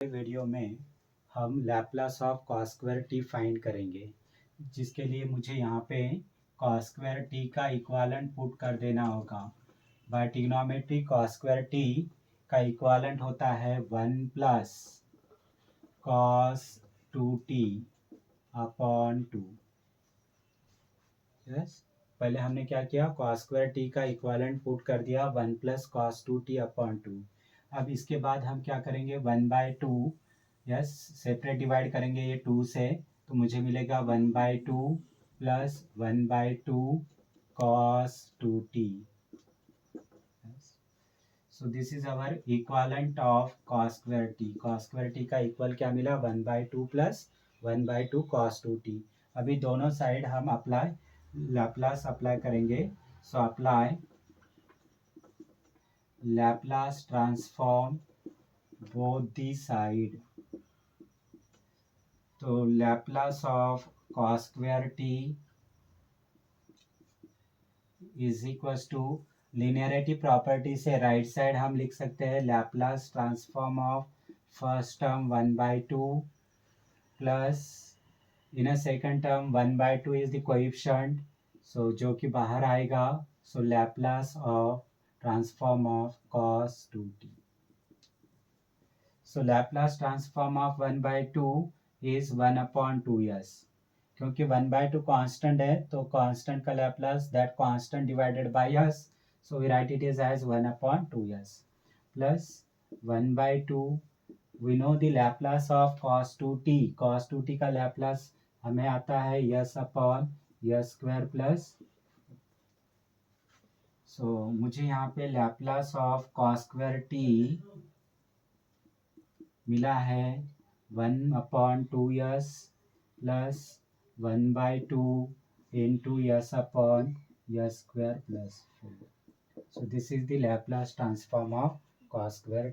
Video में हम Laplace of cos square t find करेंगे, जिसके लिए मुझे यहाँ पे कॉस स्क्वायर टी का इक्वालेंट पुट कर देना होगा। By trigonometry cos square t का इक्वालेंट होता है 1 plus cos 2t upon 2। Yes, पहले हमने क्या किया, कॉस स्क्वायर टी का इक्वालेंट पुट कर दिया 1 प्लस कॉस 2t अपॉन 2। अब इसके बाद हम क्या करेंगे, 1/2, यस, सेपरेट डिवाइड करेंगे ये 2 से, तो मुझे मिलेगा 1/2 plus 1/2 cos 2t। So this is our equivalent of cos square T. Cos square t का इक्वल क्या मिला, 1/2 प्लस 1/2 कॉस 2t। अभी दोनों साइड हम लैप्लास अप्लाई करेंगे। So apply Laplace transform both the side. तो Laplace of cos square T is equals to, linearity property से right side हम लिख सकते हैं Laplace transform of first term 1/2 plus in a second term 1/2 is the coefficient, so जो कि बाहर आएगा। So Laplace of transform of cos 2t। So Laplace transform of 1/2 is 1/2s। क्योंकि 1/2 कांस्टेंट है, तो कांस्टेंट का Laplace that constant divided by s, so we write it is as 1/2s plus 1/2। We know the Laplace of cos 2t। cos 2t का Laplace हमें आता है s upon s square plus, so मुझे यहाँ पे Laplace of cos square t मिला है 1/2s plus 1/2 into s upon s square plus 4. So this is the Laplace transform of cos square